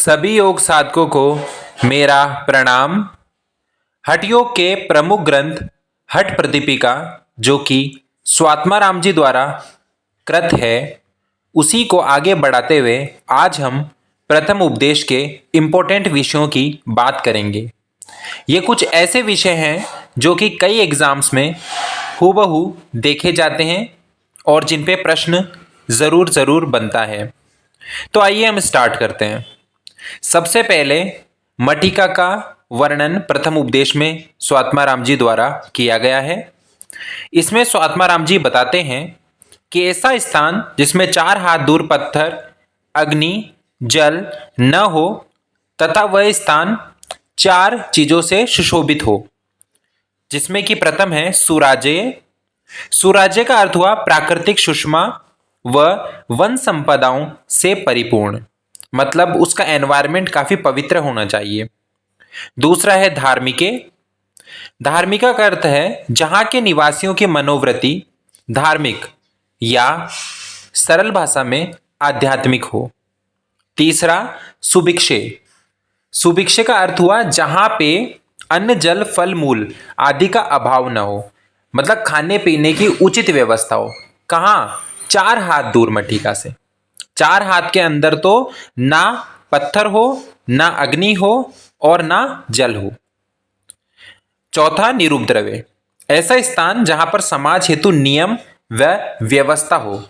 सभी योग साधकों को मेरा प्रणाम। हठ योग के प्रमुख ग्रंथ हठ प्रदीपिका, जो कि स्वात्माराम जी द्वारा कृत है, उसी को आगे बढ़ाते हुए आज हम प्रथम उपदेश के इम्पोर्टेंट विषयों की बात करेंगे। ये कुछ ऐसे विषय हैं जो कि कई एग्जाम्स में हूबहू देखे जाते हैं और जिन पे प्रश्न ज़रूर बनता है। तो आइए हम स्टार्ट करते हैं। सबसे पहले मटिका का वर्णन प्रथम उपदेश में स्वात्माराम जी द्वारा किया गया है। इसमें स्वात्माराम जी बताते हैं कि ऐसा स्थान जिसमें 4 हाथ दूर पत्थर, अग्नि, जल न हो तथा वह स्थान 4 चीजों से सुशोभित हो, जिसमें कि प्रथम है सुराज्य। सुराज्य का अर्थ हुआ प्राकृतिक सुषमा व वन संपदाओं से परिपूर्ण, मतलब उसका एनवायरमेंट काफी पवित्र होना चाहिए। दूसरा है धार्मिके। धार्मिका का अर्थ है जहां के निवासियों की मनोवृत्ति धार्मिक या सरल भाषा में आध्यात्मिक हो। तीसरा सुभिक्षे। सुभिक्षे का अर्थ हुआ जहां पे अन्न, जल, फल, मूल आदि का अभाव न हो, मतलब खाने पीने की उचित व्यवस्था हो। कहाँ? 4 हाथ दूर मटिका से। 4 हाथ के अंदर तो ना पत्थर हो, ना अग्नि हो और ना जल हो। चौथा निरुपद्रव्य। ऐसा स्थान जहां पर समाज हेतु नियम व व्यवस्था हो,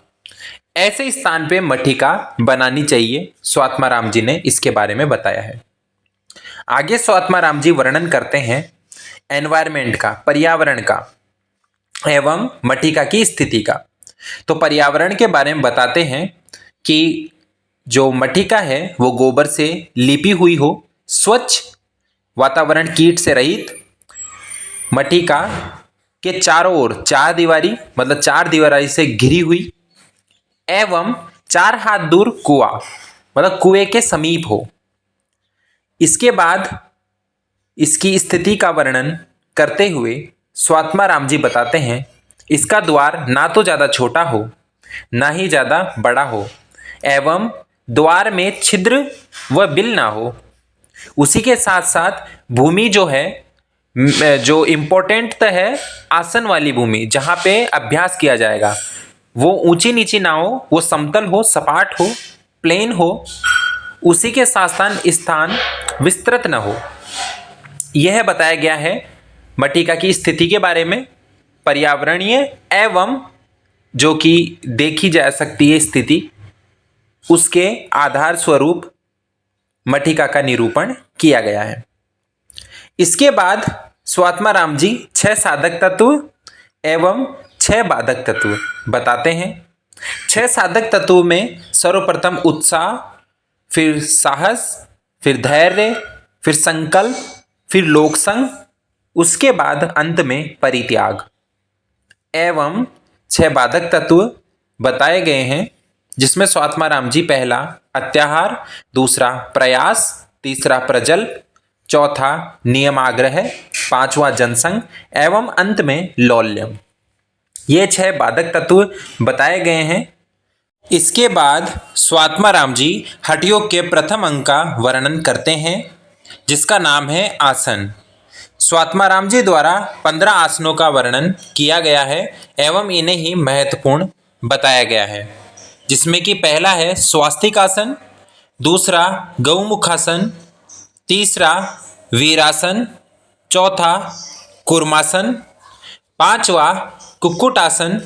ऐसे स्थान पे मटिका बनानी चाहिए। स्वात्माराम जी ने इसके बारे में बताया है। आगे स्वात्माराम जी वर्णन करते हैं एनवायरमेंट का, पर्यावरण का एवं मटिका की स्थिति का। तो पर्यावरण के बारे में बताते हैं कि जो मटिका है वो गोबर से लिपी हुई हो, स्वच्छ वातावरण, कीट से रहित, मटिका के चारों ओर 4 दीवारी, मतलब 4 दीवारी से घिरी हुई, एवं 4 हाथ दूर कुआं, मतलब कुएं के समीप हो। इसके बाद इसकी स्थिति का वर्णन करते हुए स्वात्माराम जी बताते हैं इसका द्वार ना तो ज्यादा छोटा हो ना ही ज्यादा बड़ा हो, एवं द्वार में छिद्र व बिल ना हो। उसी के साथ साथ भूमि जो है, जो इम्पोर्टेंट है, आसन वाली भूमि जहाँ पे अभ्यास किया जाएगा, वो ऊंची नीची ना हो, वो समतल हो, सपाट हो, प्लेन हो। उसी के साथ साथ स्थान विस्तृत न हो। यह बताया गया है मटिका की स्थिति के बारे में, पर्यावरणीय एवं जो कि देखी जा सकती है स्थिति, उसके आधार स्वरूप मटिका का निरूपण किया गया है। इसके बाद स्वात्माराम जी 6 साधक तत्व एवं 6 बाधक तत्व बताते हैं। 6 साधक तत्व में सर्वप्रथम उत्साह, फिर साहस, फिर धैर्य, फिर संकल्प, फिर लोकसंग, उसके बाद अंत में परित्याग। एवं 6 बाधक तत्व बताए गए हैं, जिसमें स्वात्माराम जी पहला अत्याहार, दूसरा प्रयास, तीसरा प्रजल्प, चौथा नियमाग्रह, 5वां जनसंग एवं अंत में लौल्यम। ये 6 बाधक तत्व बताए गए हैं। इसके बाद स्वात्माराम जी हठ योग के प्रथम अंग का वर्णन करते हैं, जिसका नाम है आसन। स्वात्माराम जी द्वारा 15 आसनों का वर्णन किया गया है एवं इन्हें ही महत्वपूर्ण बताया गया है, जिसमें कि पहला है स्वास्तिक आसन, दूसरा गौमुखासन, तीसरा वीरासन, चौथा कूर्मासन, 5वां कुक्कुटासन,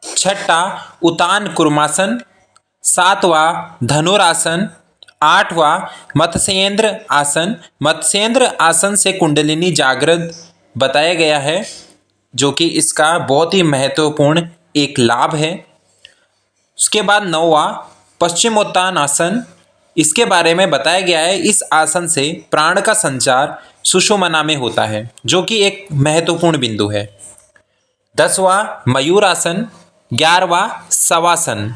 6ठा उतान कूर्मासन, 7वां धनुरासन, 8वां मत्स्येंद्र आसन। मत्स्येंद्र आसन से कुंडलिनी जागृत बताया गया है, जो कि इसका बहुत ही महत्वपूर्ण एक लाभ है। उसके बाद 9वां पश्चिमोत्तान आसन, इसके बारे में बताया गया है इस आसन से प्राण का संचार सुषुम्ना में होता है, जो कि एक महत्वपूर्ण बिंदु है। 10वां मयूरासन, 11वां शवासन,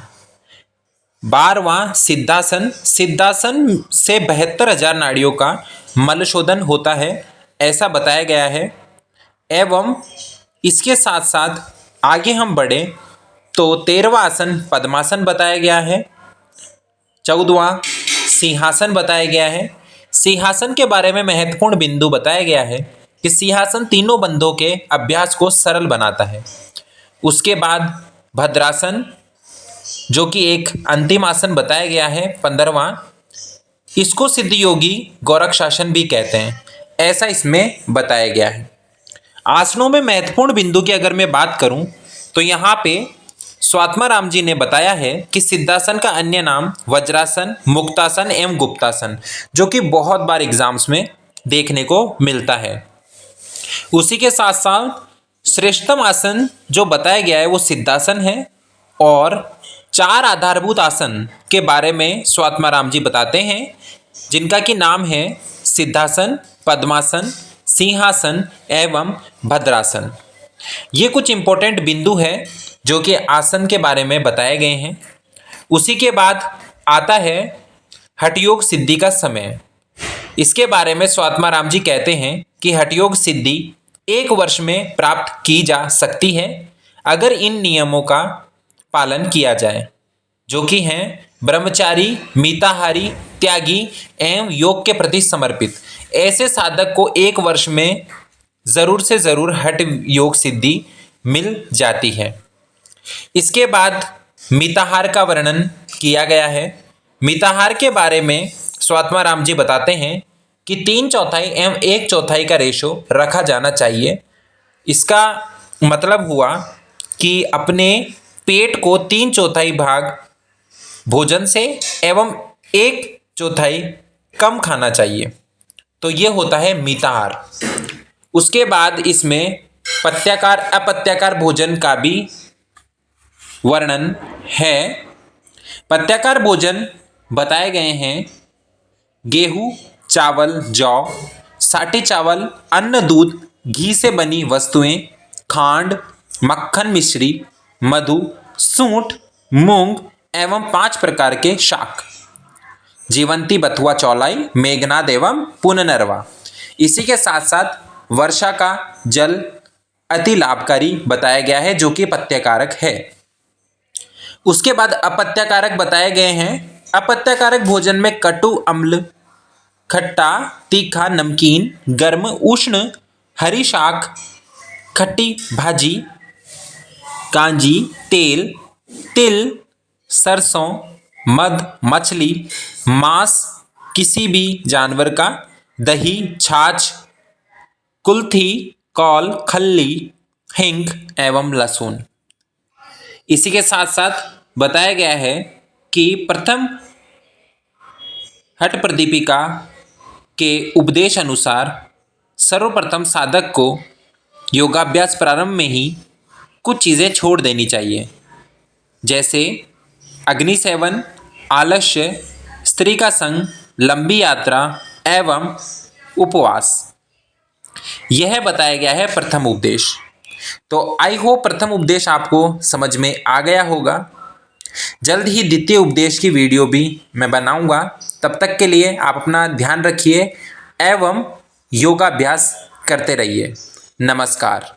12वां सिद्धासन। सिद्धासन से 72,000 नाड़ियों का मलशोधन होता है, ऐसा बताया गया है। एवं इसके साथ साथ आगे हम बढ़े तो 13वां आसन पद्मासन बताया गया है, 14वां सिंहासन बताया गया है। सिंहासन के बारे में महत्वपूर्ण बिंदु बताया गया है कि सिंहासन तीनों बंधों के अभ्यास को सरल बनाता है। उसके बाद भद्रासन, जो कि एक अंतिम आसन बताया गया है 15वां, इसको सिद्ध योगी गोरक्षासन भी कहते हैं, ऐसा इसमें बताया गया है। आसनों में महत्वपूर्ण बिंदु की अगर मैं बात करूं तो यहाँ पे स्वात्माराम जी ने बताया है कि सिद्धासन का अन्य नाम वज्रासन, मुक्तासन एवं गुप्तासन, जो कि बहुत बार एग्जाम्स में देखने को मिलता है। उसी के साथ साथ श्रेष्ठतम आसन जो बताया गया है वो सिद्धासन है, और 4 आधारभूत आसन के बारे में स्वात्माराम जी बताते हैं, जिनका कि नाम है सिद्धासन, पद्मासन, सिंहासन एवं भद्रासन। ये कुछ इंपॉर्टेंट बिंदु है जो कि आसन के बारे में बताए गए हैं। उसी के बाद आता है हठयोग सिद्धि का समय। इसके बारे में स्वात्माराम जी कहते हैं कि हठयोग सिद्धि 1 वर्ष में प्राप्त की जा सकती है अगर इन नियमों का पालन किया जाए, जो कि हैं ब्रह्मचारी, मिताहारी, त्यागी एवं योग के प्रति समर्पित। ऐसे साधक को 1 वर्ष में जरूर से जरूर हठ योग सिद्धि मिल जाती है। इसके बाद मिताहार का वर्णन किया गया है। मिताहार के बारे में स्वात्माराम जी बताते हैं कि 3/4 एवं 1/4 का रेशो रखा जाना चाहिए। इसका मतलब हुआ कि अपने पेट को 3/4 भाग भोजन से एवं 1/4 कम खाना चाहिए, तो ये होता है मिताहार। उसके बाद इसमें पत्याकार, अपत्याकार भोजन का भी वर्णन है। पत्याकार भोजन बताए गए हैं गेहूं, चावल, जौ, साटे चावल, अन्न, दूध, घी से बनी वस्तुएं, खांड, मक्खन, मिश्री, मधु, सूंठ, मूंग एवं 5 प्रकार के शाक, जीवंती, बथुआ, चौलाई, मेघनाद एवं पुनर्नरवा। इसी के साथ साथ वर्षा का जल अति लाभकारी बताया गया है, जो कि पत्याकारक है। उसके बाद अपत्याकारक बताए गए हैं। अपत्याकारक भोजन में कटु, अम्ल, खट्टा, तीखा, नमकीन, गर्म, उष्ण, हरी शाक, खट्टी भाजी, कांजी, तेल, तिल, सरसों, मध, मछली, मांस किसी भी जानवर का, दही, छाछ, कुल्थी, कौल, खल्ली, हिंग एवं लहसुन। इसी के साथ साथ बताया गया है कि प्रथम हठ प्रदीपिका के उपदेश अनुसार सर्वप्रथम साधक को योगाभ्यास प्रारंभ में ही कुछ चीज़ें छोड़ देनी चाहिए, जैसे अग्नि सेवन, आलस्य, स्त्री का संग, लंबी यात्रा एवं उपवास। यह बताया गया है प्रथम उपदेश। तो आई होप प्रथम उपदेश आपको समझ में आ गया होगा। जल्द ही द्वितीय उपदेश की वीडियो भी मैं बनाऊंगा। तब तक के लिए आप अपना ध्यान रखिए एवं योगाभ्यास करते रहिए। नमस्कार।